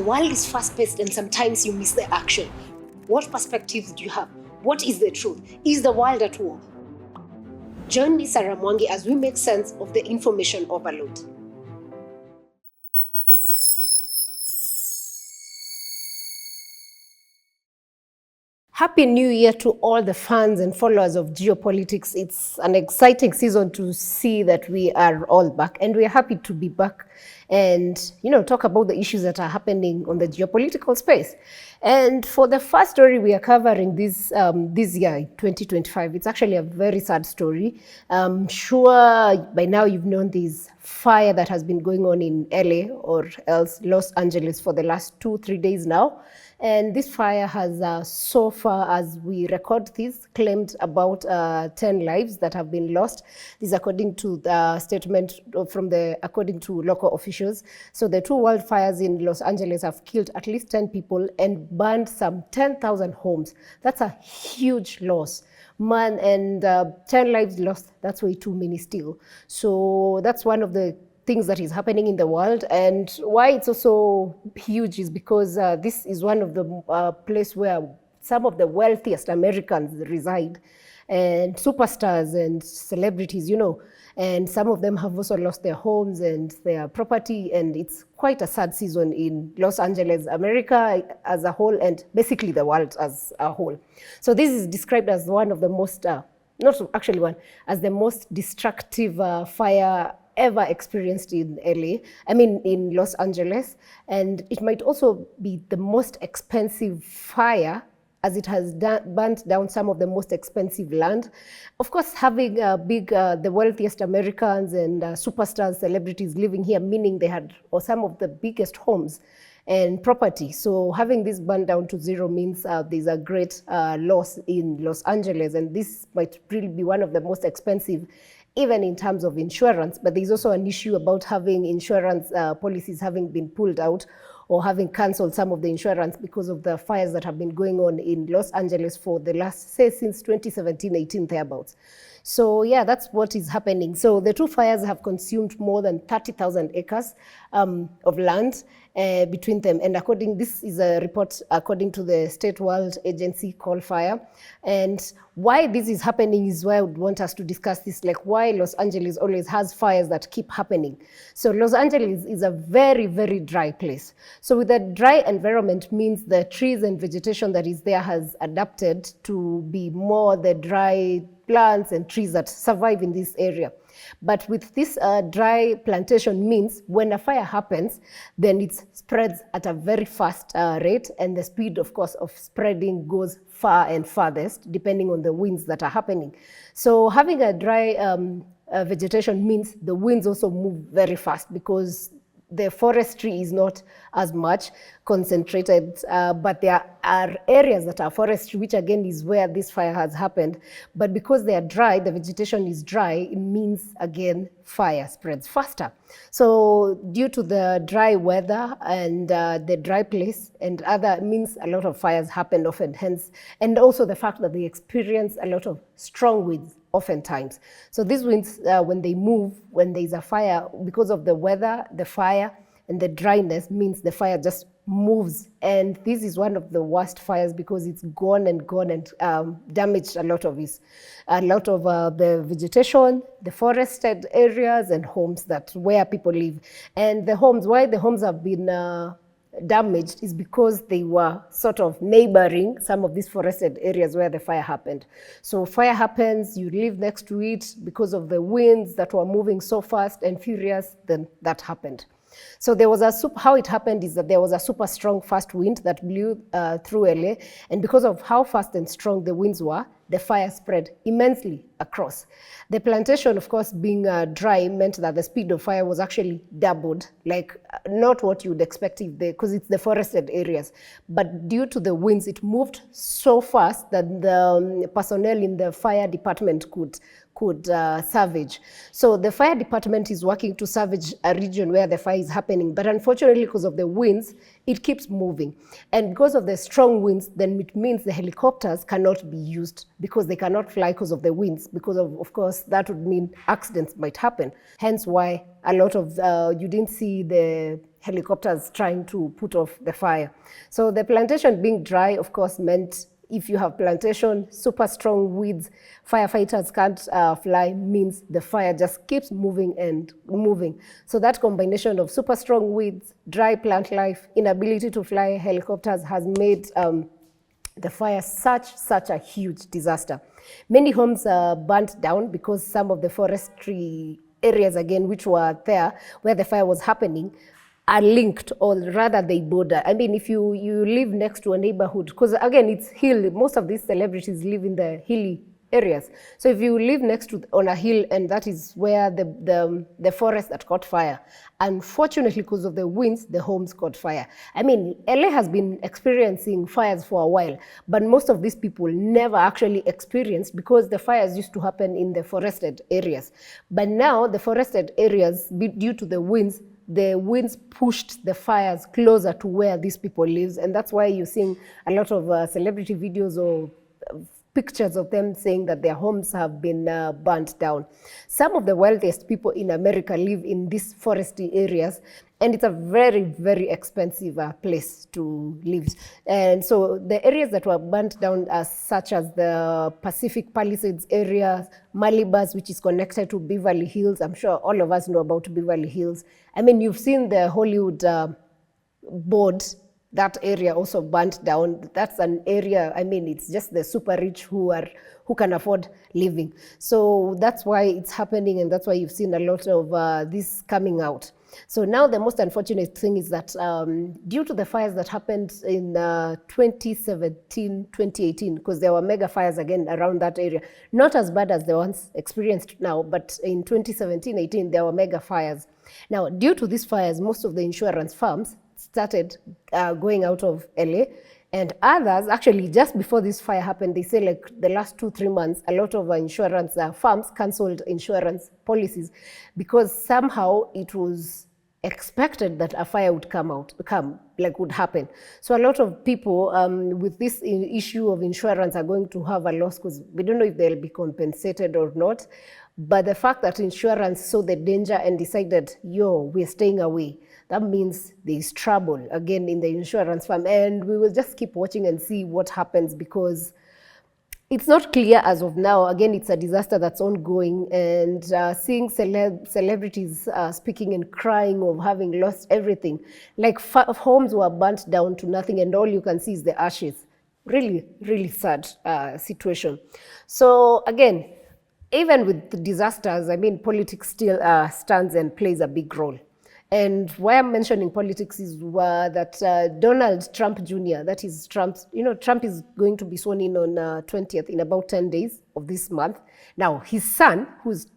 The world is fast-paced and sometimes you miss the action. What perspectives do you have? What is the truth? Is the world at war? Join me, Sarah Mwangi, as we make sense of the information overload. Happy New Year to all the fans and followers of geopolitics. It's an exciting season to see that we are all back, and we're happy to be back and, talk about the issues that are happening on the geopolitical space. And for the first story we are covering this year, 2025, it's actually a very sad story. I'm sure by now you've known this fire that has been going on in LA, or else Los Angeles, for the last 2-3 days now. And this fire has, so far as we record this, claimed about 10 lives that have been lost. This is according to the statement according to local officials. So the two wildfires in Los Angeles have killed at least 10 people and burned some 10,000 homes. That's a huge loss. Man, and 10 lives lost, that's way too many still. So that's one of the things that is happening in the world. And why it's also huge is because this is one of the places where some of the wealthiest Americans reside, and superstars and celebrities, and some of them have also lost their homes and their property. And it's quite a sad season in Los Angeles, America as a whole, and basically the world as a whole. So this is described as one of the most, as the most destructive fire ever experienced in in Los Angeles. And it might also be the most expensive fire, as it has burnt down some of the most expensive land. Of course, having the wealthiest Americans and superstars, celebrities living here, meaning they had some of the biggest homes and property. So having this burned down to zero means there's a great loss in Los Angeles, and this might really be one of the most expensive, even in terms of insurance. But there's also an issue about having insurance policies having been pulled out or having cancelled some of the insurance because of the fires that have been going on in Los Angeles for the last, since 2017-18 thereabouts. So yeah, that's what is happening. So the two fires have consumed more than 30,000 acres of land between them. And this is a report according to the State World Agency Call Fire. And why this is happening is why I would want us to discuss this, like why Los Angeles always has fires that keep happening. So Los Angeles is a very, very dry place. So with a dry environment means the trees and vegetation that is there has adapted to be more the dry plants and trees that survive in this area. But with this dry plantation means when a fire happens, then it spreads at a very fast rate, and the speed, of course, of spreading goes far and farthest, depending on the winds that are happening. So having a dry vegetation means the winds also move very fast, because the forestry is not as much concentrated, but there are areas that are forestry, which again is where this fire has happened. But because they are dry, the vegetation is dry, it means again fire spreads faster. So due to the dry weather and the dry place and other means a lot of fires happen often, hence, and also the fact that they experience a lot of strong winds oftentimes. So these winds, when they move, when there's a fire, because of the weather, the fire, and the dryness means the fire just moves. And this is one of the worst fires because it's gone and damaged a lot of the vegetation, the forested areas and homes where people live. And why the homes have been damaged is because they were sort of neighboring some of these forested areas where the fire happened. So fire happens, you live next to it, because of the winds that were moving so fast and furious, then that happened. So there was how it happened is that there was a super strong fast wind that blew through LA, and because of how fast and strong the winds were, the fire spread immensely across. The plantation, of course, being dry, meant that the speed of fire was actually doubled, like not what you would expect because it's the forested areas. But due to the winds, it moved so fast that the personnel in the fire department could salvage. So the fire department is working to salvage a region where the fire is happening, but unfortunately, because of the winds, it keeps moving. And because of the strong winds, then it means the helicopters cannot be used because they cannot fly because of the winds, because of course, that would mean accidents might happen. Hence why a lot of, you didn't see the helicopters trying to put off the fire. So the plantation being dry, of course, meant if you have plantation, super strong winds, firefighters can't fly, means the fire just keeps moving and moving. So that combination of super strong winds, dry plant life, inability to fly helicopters has made the fire such a huge disaster. Many homes burnt down because some of the forestry areas, again, which were there where the fire was happening, are linked, or rather they border. I mean, if you live next to a neighborhood, because again, it's hill, most of these celebrities live in the hilly areas. So if you live next to on a hill, and that is where the forest that caught fire, unfortunately, because of the winds, the homes caught fire. I mean, LA has been experiencing fires for a while, but most of these people never actually experienced, because the fires used to happen in the forested areas. But now the forested areas, due to the winds pushed the fires closer to where these people live. And that's why you're seeing a lot of celebrity videos or pictures of them saying that their homes have been burnt down. Some of the wealthiest people in America live in these foresty areas, and it's a very, very expensive place to live. And so the areas that were burnt down are such as the Pacific Palisades area, Malibus, which is connected to Beverly Hills. I'm sure all of us know about Beverly Hills. I mean, you've seen the Hollywood board. That area also burnt down. That's an area, I mean, it's just the super rich who can afford living. So that's why it's happening, and that's why you've seen a lot of this coming out. So now the most unfortunate thing is that due to the fires that happened in 2017, 2018, because there were mega fires again around that area, not as bad as the ones experienced now, but in 2017, 18, there were mega fires. Now, due to these fires, most of the insurance firms started going out of LA, and others, actually just before this fire happened, they say like the last 2-3 months, a lot of insurance firms canceled insurance policies, because somehow it was expected that a fire would would happen. So a lot of people with this issue of insurance are going to have a loss, because we don't know if they'll be compensated or not. But the fact that insurance saw the danger and decided, we're staying away, that means there's trouble again in the insurance firm. And we will just keep watching and see what happens, because it's not clear as of now. Again, it's a disaster that's ongoing, and seeing celebrities speaking and crying of having lost everything, like homes were burnt down to nothing, and all you can see is the ashes. Really, really sad situation. So again, even with the disasters, I mean, politics still stands and plays a big role. And why I'm mentioning politics is that Donald Trump Jr., that is Trump's, Trump is going to be sworn in on 20th, in about 10 days of this month. Now, his son, who's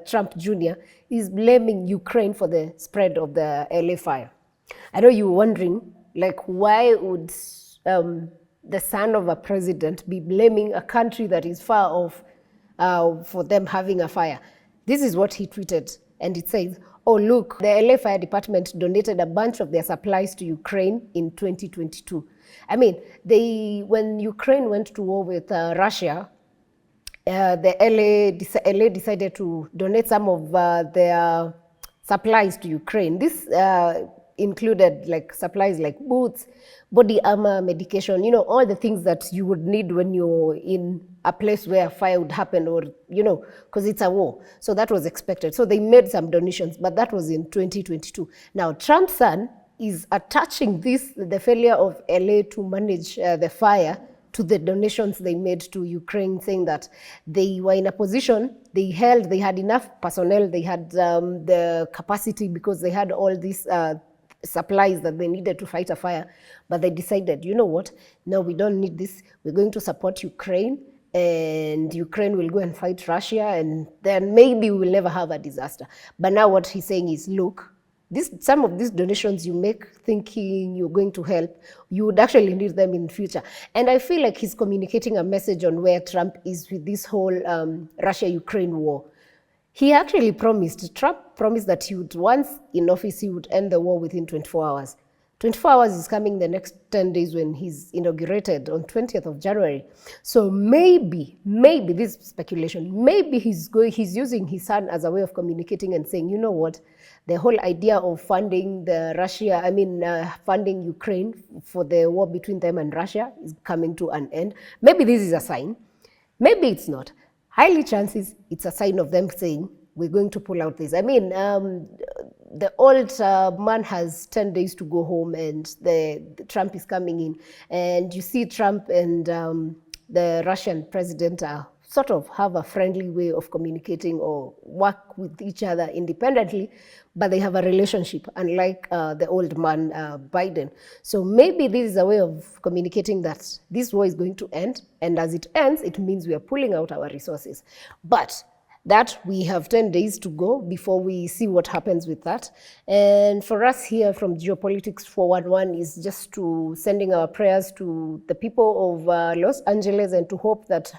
Trump Jr., is blaming Ukraine for the spread of the LA fire. I know you're wondering, like, why would the son of a president be blaming a country that is far off for them having a fire? This is what he tweeted, and it says, "Oh, look, the LA Fire Department donated a bunch of their supplies to Ukraine in 2022. I mean, when Ukraine went to war with Russia, the LA decided to donate some of their supplies to Ukraine. This included like supplies like boots, body armor, medication, all the things that you would need when you're in a place where a fire would happen, or, because it's a war. So that was expected. So they made some donations, but that was in 2022. Now, Trump's son is attaching the failure of LA to manage the fire, to the donations they made to Ukraine, saying that they were in a position, they had enough personnel, they had the capacity, because they had all these supplies that they needed to fight a fire. But they decided, you know what, no, we don't need this. We're going to support Ukraine, and Ukraine will go and fight Russia, and then maybe we'll never have a disaster. But now what he's saying is, look, some of these donations you make thinking you're going to help, you would actually need them in the future. And I feel like he's communicating a message on where Trump is with this whole Russia-Ukraine war. He actually Trump promised that he would, once in office, he would end the war within 24 hours. 24 hours is coming the next 10 days when he's inaugurated on 20th of January. So maybe, this is speculation, maybe he's using his son as a way of communicating and saying, you know what, the whole idea of funding funding Ukraine for the war between them and Russia is coming to an end. Maybe this is a sign. Maybe it's not. Highly chances it's a sign of them saying, we're going to pull out this. The old man has 10 days to go home, and the Trump is coming in. And you see Trump and the Russian president sort of have a friendly way of communicating or work with each other independently, but they have a relationship, unlike the old man, Biden. So maybe this is a way of communicating that this war is going to end, and as it ends, it means we are pulling out our resources. But that we have 10 days to go before we see what happens with that. And for us here from Geopolitics 411 is just to sending our prayers to the people of Los Angeles, and to hope that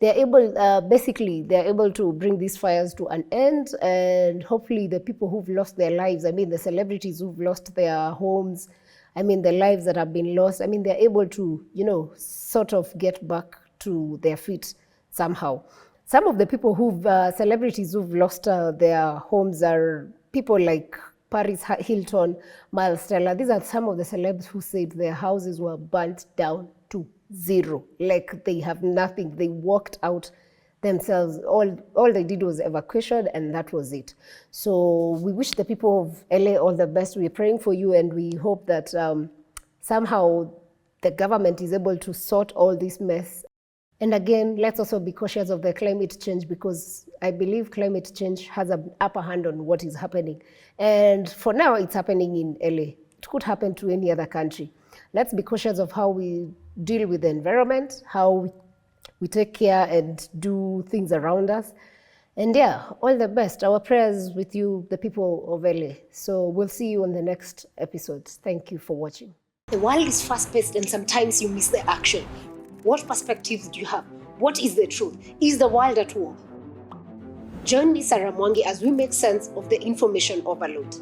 they're able, they're able to bring these fires to an end. And hopefully the people who've lost their lives, the celebrities who've lost their homes, the lives that have been lost, they're able to, sort of get back to their feet somehow. Some of the people celebrities who've lost their homes are people like Paris Hilton, Miles Teller. These are some of the celebs who said their houses were burnt down to zero. Like they have nothing. They walked out themselves. All they did was evacuation, and that was it. So we wish the people of LA all the best. We're praying for you, and we hope that somehow the government is able to sort all this mess. And again, let's also be cautious of the climate change, because I believe climate change has an upper hand on what is happening. And for now, it's happening in LA. It could happen to any other country. Let's be cautious of how we deal with the environment, how we take care and do things around us. And yeah, all the best. Our prayers with you, the people of LA. So we'll see you on the next episode. Thank you for watching. The world is fast-paced, and sometimes you miss the action. What perspectives do you have? What is the truth? Is the world at war? Join me, Sarah Mwangi, as we make sense of the information overload.